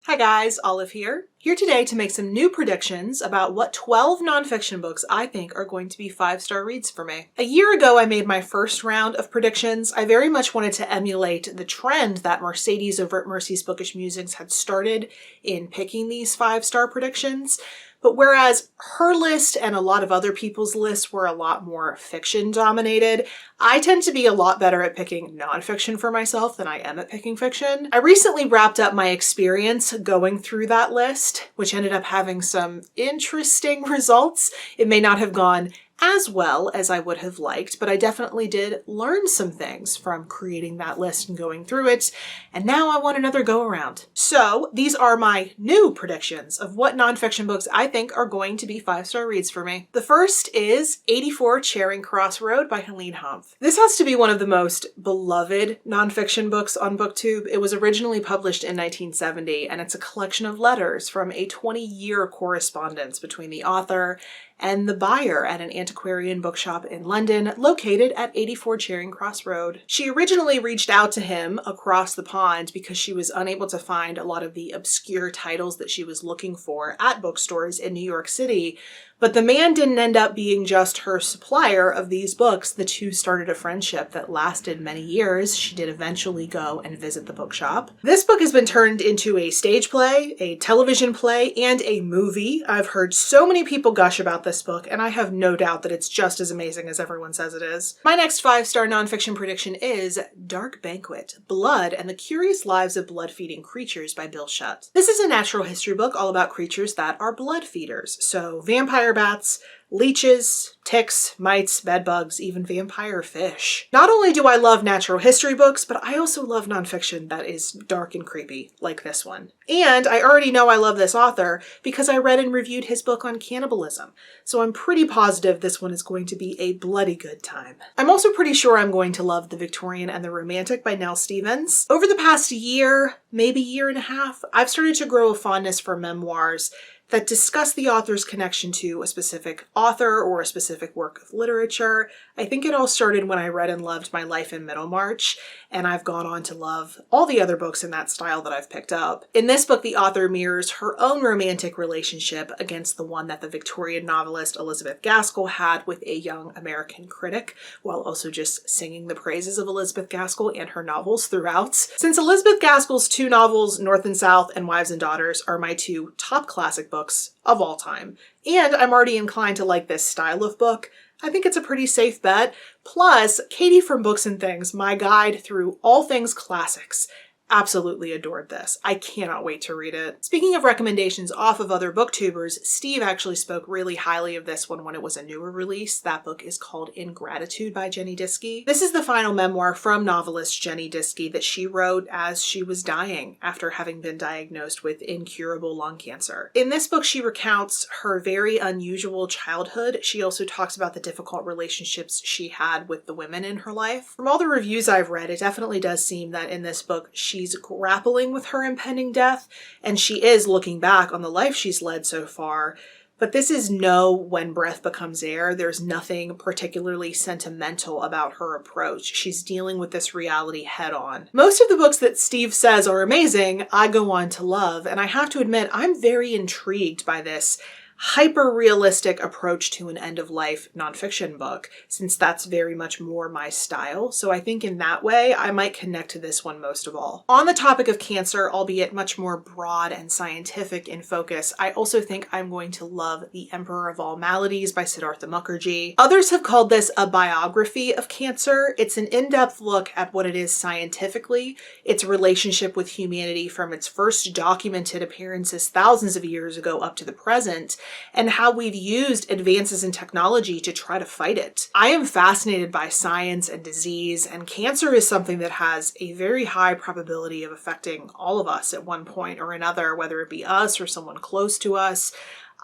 Hi guys, Olive here. Here today to make some new predictions about what 12 nonfiction books I think are going to be 5-star reads for me. A year ago I made my first round of predictions. I very much wanted to emulate the trend that Mercedes over at Mercy's Bookish Musings had started in picking these 5-star predictions. But whereas her list and a lot of other people's lists were a lot more fiction dominated, I tend to be a lot better at picking nonfiction for myself than I am at picking fiction. I recently wrapped up my experience going through that list, which ended up having some interesting results. It may not have gone as well as I would have liked, but I definitely did learn some things from creating that list and going through it, and now I want another go around. So these are my new predictions of what nonfiction books I think are going to be 5-star reads for me. The first is 84 Charing Cross Road by Helene Hanff. This has to be one of the most beloved nonfiction books on BookTube. It was originally published in 1970, and it's a collection of letters from a 20-year correspondence between the author and the buyer at an antiquarian bookshop in London located at 84 Charing Cross Road. She originally reached out to him across the pond because she was unable to find a lot of the obscure titles that she was looking for at bookstores in New York City, but the man didn't end up being just her supplier of these books. The two started a friendship that lasted many years. She did eventually go and visit the bookshop. This book has been turned into a stage play, a television play, and a movie. I've heard so many people gush about this book, and I have no doubt that it's just as amazing as everyone says it is. My next 5-star nonfiction prediction is Dark Banquet, Blood and the Curious Lives of Blood-Feeding Creatures by Bill Shutt. This is a natural history book all about creatures that are blood feeders, so vampire bats, leeches, ticks, mites, bedbugs, even vampire fish. Not only do I love natural history books, but I also love nonfiction that is dark and creepy, like this one. And I already know I love this author because I read and reviewed his book on cannibalism, so I'm pretty positive this one is going to be a bloody good time. I'm also pretty sure I'm going to love The Victorian and the Romantic by Nell Stevens. Over the past year, maybe year and a half, I've started to grow a fondness for memoirs that discuss the author's connection to a specific author or a specific work of literature. I think it all started when I read and loved My Life in Middlemarch, and I've gone on to love all the other books in that style that I've picked up. In this book, the author mirrors her own romantic relationship against the one that the Victorian novelist Elizabeth Gaskell had with a young American critic, while also just singing the praises of Elizabeth Gaskell and her novels throughout. Since Elizabeth Gaskell's two novels, North and South and Wives and Daughters, are my two top classic books of all time, and I'm already inclined to like this style of book, I think it's a pretty safe bet. Plus, Katie from Books and Things, my guide through all things classics, absolutely adored this. I cannot wait to read it. Speaking of recommendations off of other booktubers, Steve actually spoke really highly of this one when it was a newer release. That book is called Ingratitude by Jenny Diski. This is the final memoir from novelist Jenny Diski that she wrote as she was dying after having been diagnosed with incurable lung cancer. In this book, she recounts her very unusual childhood. She also talks about the difficult relationships she had with the women in her life. From all the reviews I've read, it definitely does seem that in this book, she's grappling with her impending death, and she is looking back on the life she's led so far. But this is no When Breath Becomes Air. There's nothing particularly sentimental about her approach. She's dealing with this reality head on. Most of the books that Steve says are amazing, I go on to love, and I have to admit, I'm very intrigued by this hyper-realistic approach to an end-of-life nonfiction book, since that's very much more my style. So I think in that way, I might connect to this one most of all. On the topic of cancer, albeit much more broad and scientific in focus, I also think I'm going to love The Emperor of All Maladies by Siddhartha Mukherjee. Others have called this a biography of cancer. It's an in-depth look at what it is scientifically, its relationship with humanity from its first documented appearances thousands of years ago up to the present, and how we've used advances in technology to try to fight it. I am fascinated by science and disease, and cancer is something that has a very high probability of affecting all of us at one point or another, whether it be us or someone close to us.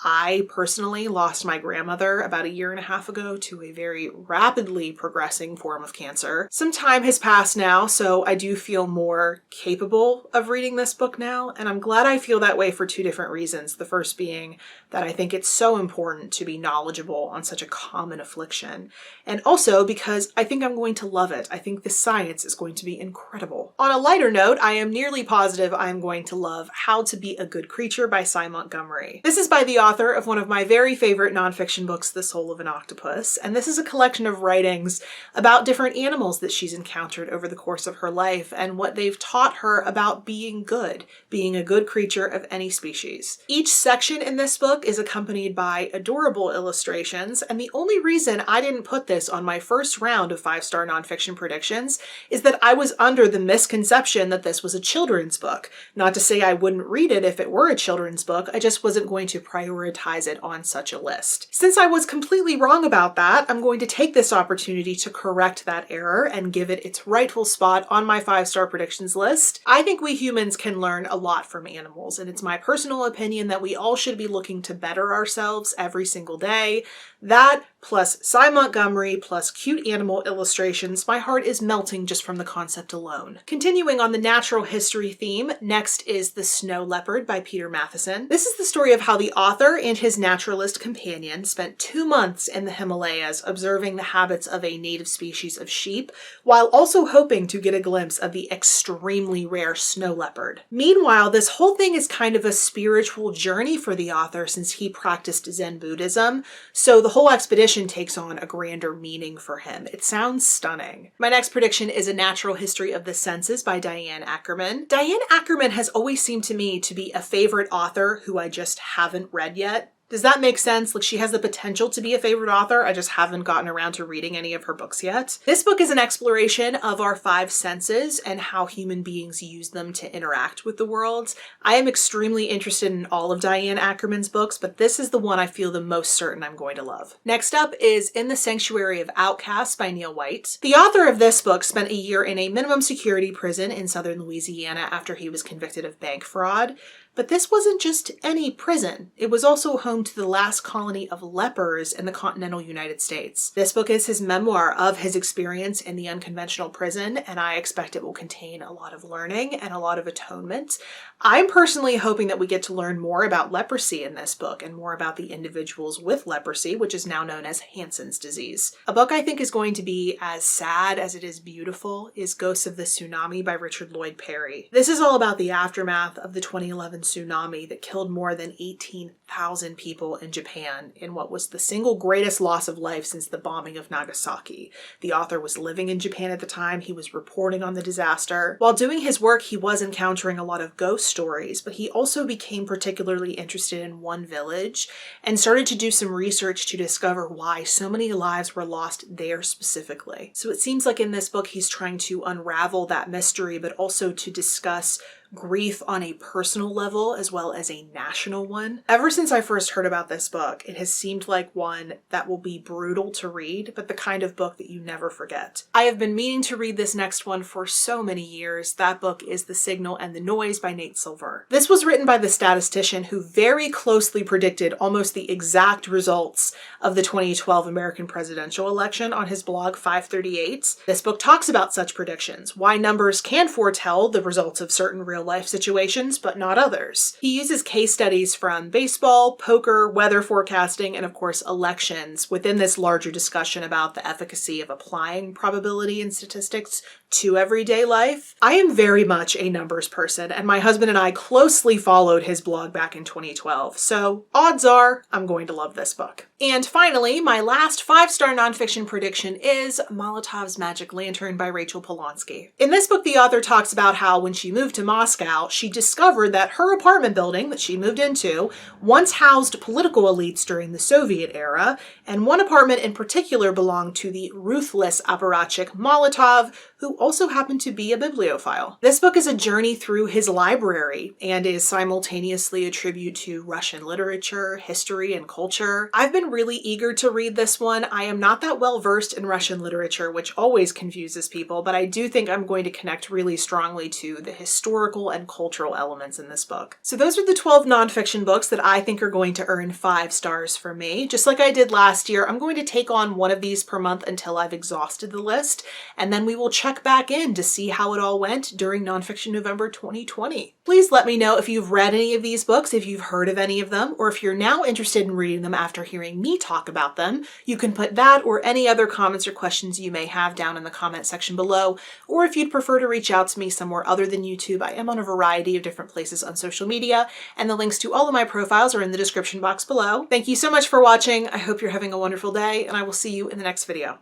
I personally lost my grandmother about a year and a half ago to a very rapidly progressing form of cancer. Some time has passed now, so I do feel more capable of reading this book now, and I'm glad I feel that way for two different reasons. The first being that I think it's so important to be knowledgeable on such a common affliction, and also because I think I'm going to love it. I think the science is going to be incredible. On a lighter note, I am nearly positive I am going to love How to Be a Good Creature by Sy Montgomery. This is by the author of one of my very favorite nonfiction books, The Soul of an Octopus, and this is a collection of writings about different animals that she's encountered over the course of her life and what they've taught her about being good, being a good creature of any species. Each section in this book is accompanied by adorable illustrations, and the only reason I didn't put this on my first round of 5-star nonfiction predictions is that I was under the misconception that this was a children's book. Not to say I wouldn't read it if it were a children's book, I just wasn't going to prioritize it on such a list. Since I was completely wrong about that, I'm going to take this opportunity to correct that error and give it its rightful spot on my 5-star predictions list. I think we humans can learn a lot from animals, and it's my personal opinion that we all should be looking to better ourselves every single day. That, plus Sy Montgomery, plus cute animal illustrations, my heart is melting just from the concept alone. Continuing on the natural history theme, next is The Snow Leopard by Peter Matthiessen. This is the story of how the author and his naturalist companion spent 2 months in the Himalayas observing the habits of a native species of sheep, while also hoping to get a glimpse of the extremely rare snow leopard. Meanwhile, this whole thing is kind of a spiritual journey for the author since he practiced Zen Buddhism, so the whole expedition takes on a grander meaning for him. It sounds stunning. My next prediction is A Natural History of the Senses by Diane Ackerman. Diane Ackerman has always seemed to me to be a favorite author who I just haven't read yet. Does that make sense? Like, she has the potential to be a favorite author, I just haven't gotten around to reading any of her books yet. This book is an exploration of our 5 senses and how human beings use them to interact with the world. I am extremely interested in all of Diane Ackerman's books, but this is the one I feel the most certain I'm going to love. Next up is In the Sanctuary of Outcasts by Neil White. The author of this book spent a year in a minimum security prison in southern Louisiana after he was convicted of bank fraud. But this wasn't just any prison. It was also home to the last colony of lepers in the continental United States. This book is his memoir of his experience in the unconventional prison, and I expect it will contain a lot of learning and a lot of atonement. I'm personally hoping that we get to learn more about leprosy in this book and more about the individuals with leprosy, which is now known as Hansen's disease. A book I think is going to be as sad as it is beautiful is Ghosts of the Tsunami by Richard Lloyd Parry. This is all about the aftermath of the 2011 tsunami that killed more than 18,000 people in Japan in what was the single greatest loss of life since the bombing of Nagasaki. The author was living in Japan at the time. He was reporting on the disaster. While doing his work, he was encountering a lot of ghost stories, but he also became particularly interested in one village and started to do some research to discover why so many lives were lost there specifically. So it seems like in this book, he's trying to unravel that mystery, but also to discuss grief on a personal level as well as a national one. Ever since I first heard about this book, it has seemed like one that will be brutal to read, but the kind of book that you never forget. I have been meaning to read this next one for so many years. That book is The Signal and the Noise by Nate Silver. This was written by the statistician who very closely predicted almost the exact results of the 2012 American presidential election on his blog 538. This book talks about such predictions, why numbers can foretell the results of certain real life situations, but not others. He uses case studies from baseball, poker, weather forecasting, and of course elections within this larger discussion about the efficacy of applying probability and statistics to everyday life. I am very much a numbers person, and my husband and I closely followed his blog back in 2012, so odds are I'm going to love this book. And finally, my last 5-star nonfiction prediction is Molotov's Magic Lantern by Rachel Polonsky. In this book, the author talks about how when she moved to Moscow, she discovered that her apartment building that she moved into once housed political elites during the Soviet era, and one apartment in particular belonged to the ruthless apparatchik Molotov, who also happened to be a bibliophile. This book is a journey through his library and is simultaneously a tribute to Russian literature, history, and culture. I've been really eager to read this one. I am not that well versed in Russian literature, which always confuses people, but I do think I'm going to connect really strongly to the historical historical and cultural elements in this book. So those are the 12 nonfiction books that I think are going to earn 5 stars for me. Just like I did last year, I'm going to take on one of these per month until I've exhausted the list, and then we will check back in to see how it all went during Nonfiction November 2020. Please let me know if you've read any of these books, if you've heard of any of them, or if you're now interested in reading them after hearing me talk about them. You can put that or any other comments or questions you may have down in the comment section below, or if you'd prefer to reach out to me somewhere other than YouTube, I am on a variety of different places on social media, and the links to all of my profiles are in the description box below. Thank you so much for watching. I hope you're having a wonderful day, and I will see you in the next video.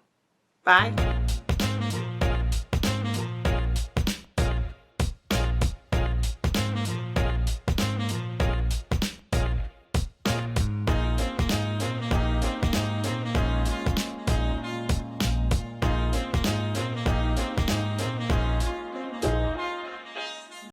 Bye.